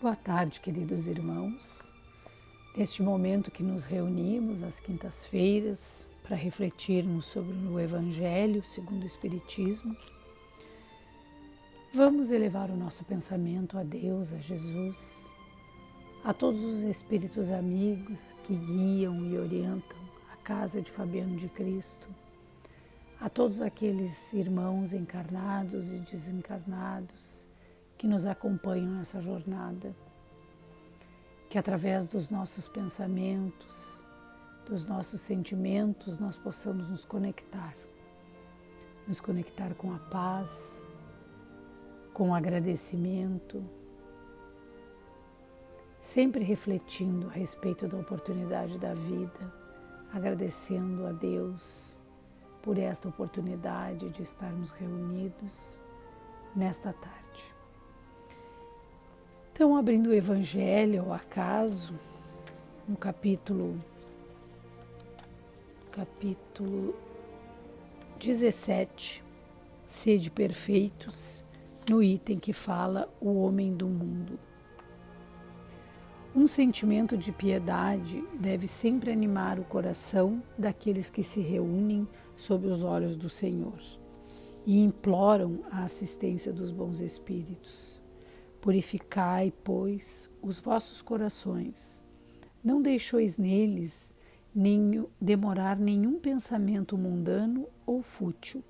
Boa tarde, queridos irmãos. Neste momento que nos reunimos às quintas-feiras para refletirmos sobre o Evangelho segundo o Espiritismo, vamos elevar o nosso pensamento a Deus, a Jesus, a todos os espíritos amigos que guiam e orientam a casa de Fabiano de Cristo, a todos aqueles irmãos encarnados e desencarnados que nos acompanham nessa jornada, que através dos nossos pensamentos, dos nossos sentimentos, nós possamos nos conectar com a paz, com o agradecimento, sempre refletindo a respeito da oportunidade da vida, agradecendo a Deus por esta oportunidade de estarmos reunidos nesta tarde. Então, abrindo o Evangelho ao acaso, no capítulo 17, Sede perfeitos, no item que fala o homem do mundo. Um sentimento de piedade deve sempre animar o coração daqueles que se reúnem sob os olhos do Senhor e imploram a assistência dos bons espíritos. Purificai, pois, os vossos corações. Não deixois neles demorar nenhum pensamento mundano ou fútil.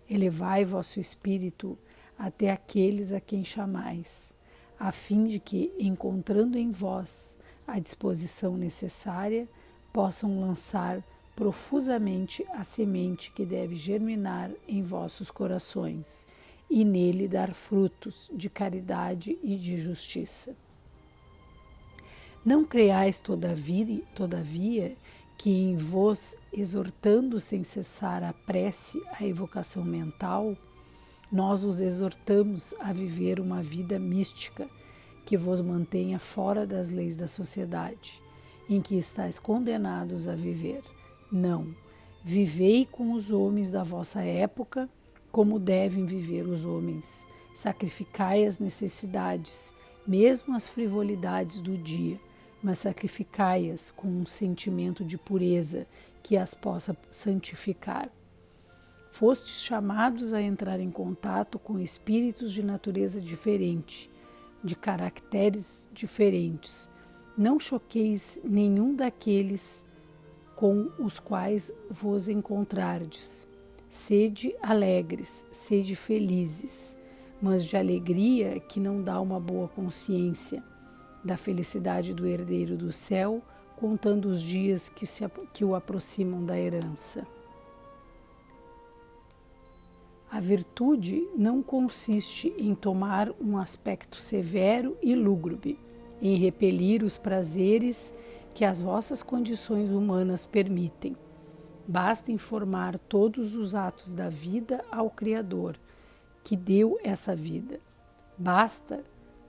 Elevai vosso espírito até aqueles a quem chamais, a fim de que, encontrando em vós a disposição necessária, possam lançar profusamente a semente que deve germinar em vossos corações, e nele dar frutos de caridade e de justiça. Não creais, todavia, que em vos, exortando sem cessar a prece, a evocação mental, nós os exortamos a viver uma vida mística que vos mantenha fora das leis da sociedade, em que estáis condenados a viver. Não, vivei com os homens da vossa época, como devem viver os homens. Sacrificai as necessidades, mesmo as frivolidades do dia, mas sacrificai-as com um sentimento de pureza que as possa santificar. Fostes chamados a entrar em contato com espíritos de natureza diferente, de caracteres diferentes. Não choqueis nenhum daqueles com os quais vos encontrardes. Sede alegres, sede felizes, mas de alegria que não dá uma boa consciência, da felicidade do herdeiro do céu, contando os dias que o aproximam da herança. A virtude não consiste em tomar um aspecto severo e lúgubre, em repelir os prazeres que as vossas condições humanas permitem. Basta informar todos os atos da vida ao Criador, que deu essa vida. Basta,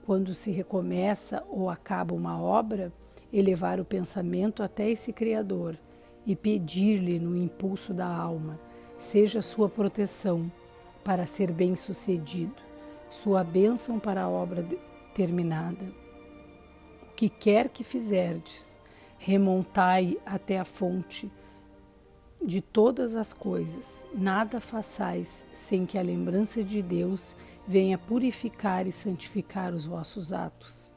quando se recomeça ou acaba uma obra, elevar o pensamento até esse Criador e pedir-lhe no impulso da alma, seja sua proteção para ser bem-sucedido, sua bênção para a obra terminada. O que quer que fizerdes, remontai até a fonte de todas as coisas, nada façais sem que a lembrança de Deus venha purificar e santificar os vossos atos.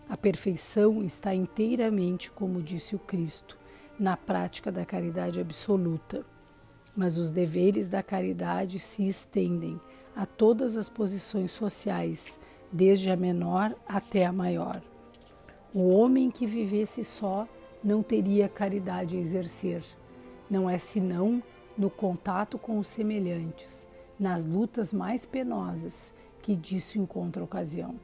A perfeição está inteiramente, como disse o Cristo, na prática da caridade absoluta, mas os deveres da caridade se estendem a todas as posições sociais, desde a menor até a maior. O homem que vivesse só não teria caridade a exercer. Não é senão no contato com os semelhantes, nas lutas mais penosas, que disso encontra ocasião.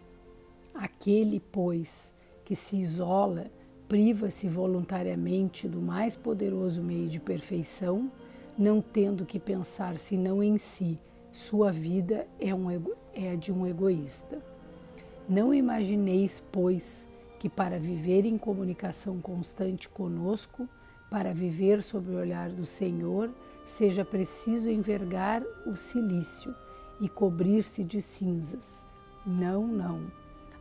Aquele, pois, que se isola, priva-se voluntariamente do mais poderoso meio de perfeição, não tendo que pensar senão em si, sua vida é de um egoísta. Não imagineis, pois, que para viver em comunicação constante conosco, para viver sob o olhar do Senhor, seja preciso envergar o cilício e cobrir-se de cinzas. Não, não.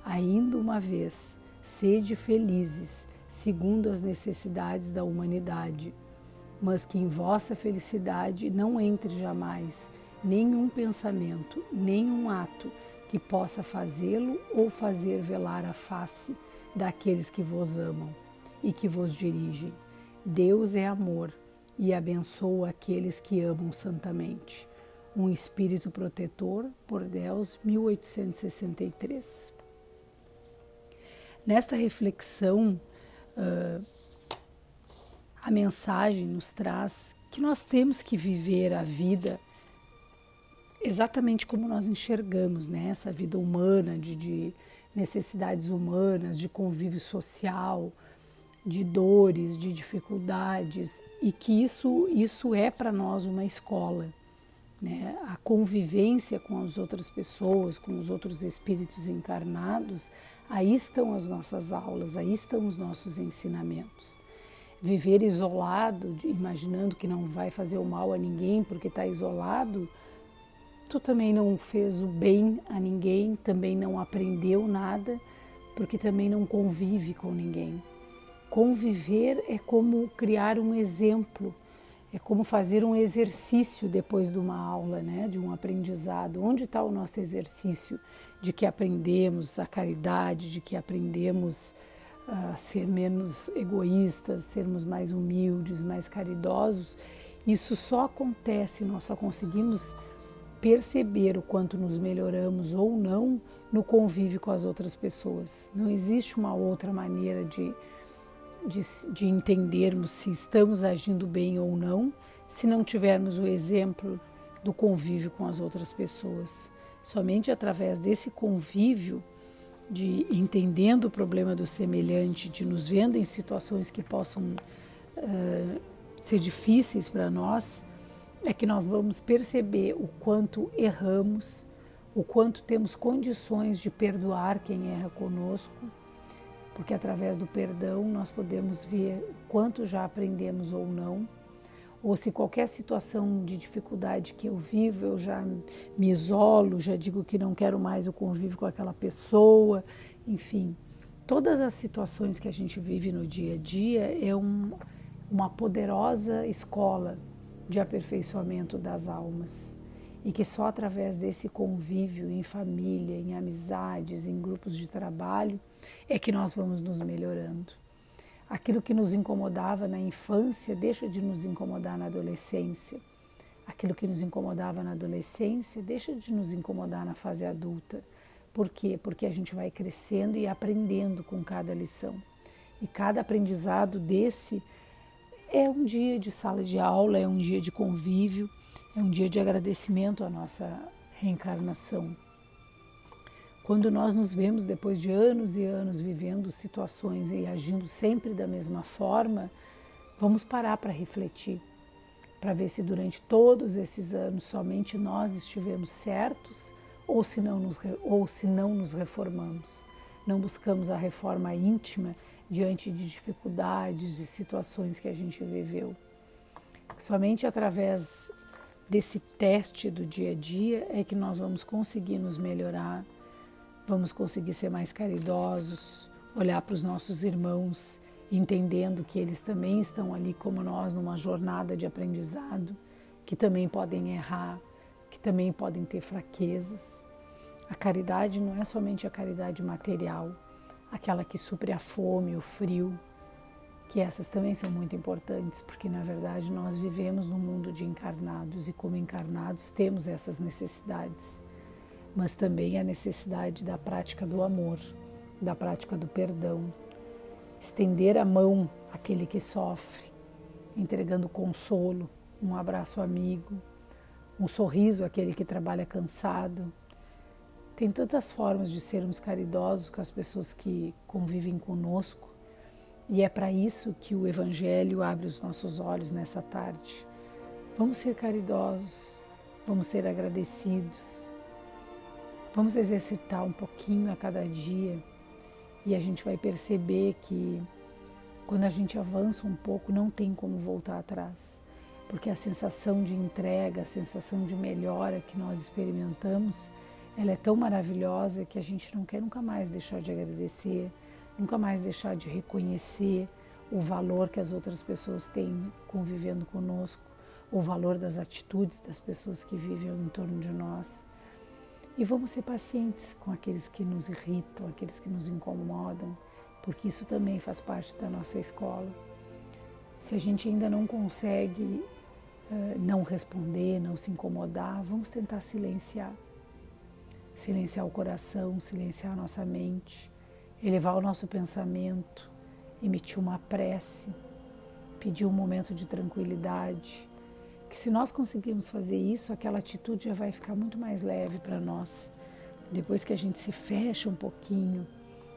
Ainda uma vez, sede felizes, segundo as necessidades da humanidade, mas que em vossa felicidade não entre jamais nenhum pensamento, nenhum ato que possa fazê-lo ou fazer velar a face daqueles que vos amam e que vos dirigem. Deus é amor e abençoa aqueles que amam santamente. Um espírito protetor, por Deus, 1863. Nesta reflexão, a mensagem nos traz que nós temos que viver a vida exatamente como nós enxergamos, né? Essa vida humana, de necessidades humanas, de convívio social, de dores, de dificuldades, e que isso é para nós uma escola, né? A convivência com as outras pessoas, com os outros espíritos encarnados, aí estão as nossas aulas, aí estão os nossos ensinamentos. Viver isolado, imaginando que não vai fazer o mal a ninguém porque está isolado, tu também não fez o bem a ninguém, também não aprendeu nada, porque também não convive com ninguém. Conviver é como criar um exemplo, é como fazer um exercício depois de uma aula, né? De um aprendizado. Onde está o nosso exercício de que aprendemos a caridade, de que aprendemos a ser menos egoístas, sermos mais humildes, mais caridosos? Isso só acontece, nós só conseguimos perceber o quanto nos melhoramos ou não no convívio com as outras pessoas. Não existe uma outra maneira de entendermos se estamos agindo bem ou não, se não tivermos o exemplo do convívio com as outras pessoas. Somente através desse convívio, de entendendo o problema do semelhante, de nos vendo em situações que possam ser difíceis para nós, é que nós vamos perceber o quanto erramos, o quanto temos condições de perdoar quem erra conosco, porque através do perdão nós podemos ver o quanto já aprendemos ou não, ou se qualquer situação de dificuldade que eu vivo, eu já me isolo, já digo que não quero mais o convívio com aquela pessoa, enfim. Todas as situações que a gente vive no dia a dia é uma poderosa escola de aperfeiçoamento das almas, e que só através desse convívio em família, em amizades, em grupos de trabalho, é que nós vamos nos melhorando. Aquilo que nos incomodava na infância deixa de nos incomodar na adolescência. Aquilo que nos incomodava na adolescência deixa de nos incomodar na fase adulta. Por quê? Porque a gente vai crescendo e aprendendo com cada lição. E cada aprendizado desse é um dia de sala de aula, é um dia de convívio, é um dia de agradecimento à nossa reencarnação. Quando nós nos vemos depois de anos e anos vivendo situações e agindo sempre da mesma forma, vamos parar para refletir, para ver se durante todos esses anos somente nós estivemos certos ou se não nos reformamos. Não buscamos a reforma íntima diante de dificuldades, de situações que a gente viveu. Somente através desse teste do dia a dia é que nós vamos conseguir nos melhorar, vamos conseguir ser mais caridosos, olhar para os nossos irmãos, entendendo que eles também estão ali como nós numa jornada de aprendizado, que também podem errar, que também podem ter fraquezas. A caridade não é somente a caridade material, aquela que supre a fome, o frio, que essas também são muito importantes, porque na verdade nós vivemos num mundo de encarnados e como encarnados temos essas necessidades, mas também a necessidade da prática do amor, da prática do perdão, estender a mão àquele que sofre, entregando consolo, um abraço amigo, um sorriso àquele que trabalha cansado. Tem tantas formas de sermos caridosos com as pessoas que convivem conosco, e é para isso que o Evangelho abre os nossos olhos nessa tarde. Vamos ser caridosos, vamos ser agradecidos, vamos exercitar um pouquinho a cada dia, e a gente vai perceber que quando a gente avança um pouco não tem como voltar atrás, porque a sensação de entrega, a sensação de melhora que nós experimentamos ela é tão maravilhosa que a gente não quer nunca mais deixar de agradecer, nunca mais deixar de reconhecer o valor que as outras pessoas têm convivendo conosco, o valor das atitudes das pessoas que vivem em torno de nós. E vamos ser pacientes com aqueles que nos irritam, aqueles que nos incomodam, porque isso também faz parte da nossa escola. Se a gente ainda não consegue não responder, não se incomodar, vamos tentar silenciar. Silenciar o coração, silenciar a nossa mente, elevar o nosso pensamento, emitir uma prece, pedir um momento de tranquilidade, que se nós conseguirmos fazer isso, aquela atitude já vai ficar muito mais leve para nós. Depois que a gente se fecha um pouquinho,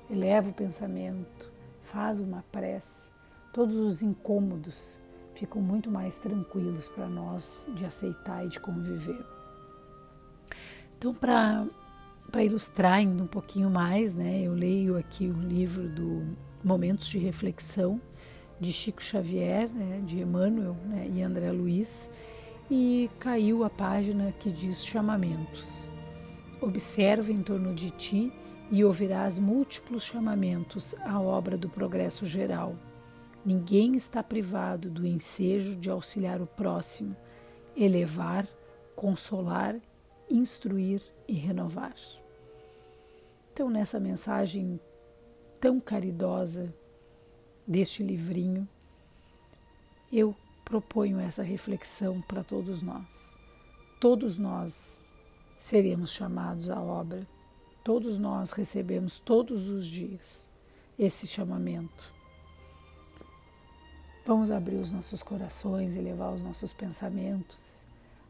eleva o pensamento, faz uma prece, todos os incômodos ficam muito mais tranquilos para nós de aceitar e de conviver. Então, para ilustrar ainda um pouquinho mais, eu leio aqui o livro do Momentos de Reflexão, de Chico Xavier, de Emmanuel e André Luiz, e caiu a página que diz chamamentos. Observa em torno de ti e ouvirás múltiplos chamamentos à obra do progresso geral. Ninguém está privado do ensejo de auxiliar o próximo, elevar, consolar, instruir e renovar. Então, nessa mensagem tão caridosa deste livrinho, eu proponho essa reflexão para todos nós. Todos nós seremos chamados à obra, todos nós recebemos todos os dias esse chamamento. Vamos abrir os nossos corações, elevar os nossos pensamentos,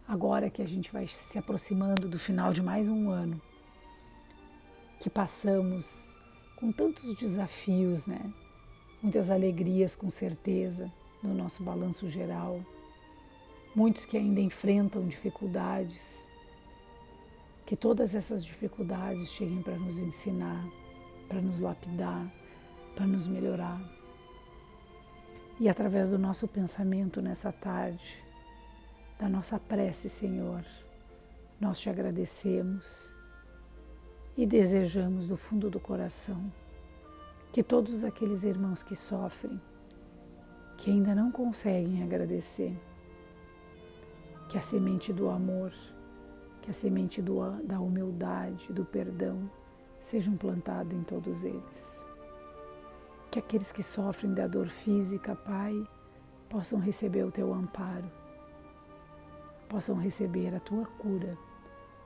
agora que a gente vai se aproximando do final de mais um ano, que passamos com tantos desafios, muitas alegrias com certeza no nosso balanço geral, muitos que ainda enfrentam dificuldades, que todas essas dificuldades cheguem para nos ensinar, para nos lapidar, para nos melhorar. E através do nosso pensamento nessa tarde, da nossa prece, Senhor, nós te agradecemos e desejamos do fundo do coração que todos aqueles irmãos que sofrem, que ainda não conseguem agradecer, que a semente do amor, que a semente da humildade, do perdão, sejam plantadas em todos eles. Que aqueles que sofrem da dor física, Pai, possam receber o teu amparo, possam receber a tua cura,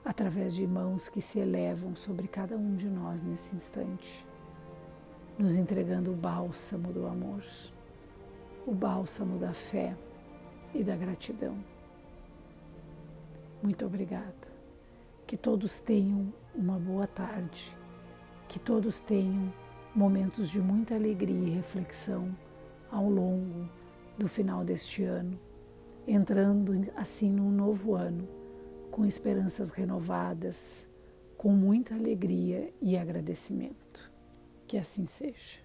através de mãos que se elevam sobre cada um de nós nesse instante, nos entregando o bálsamo do amor, o bálsamo da fé e da gratidão. Muito obrigada. Que todos tenham uma boa tarde, que todos tenham momentos de muita alegria e reflexão ao longo do final deste ano, entrando assim num novo ano, com esperanças renovadas, com muita alegria e agradecimento. Que assim seja.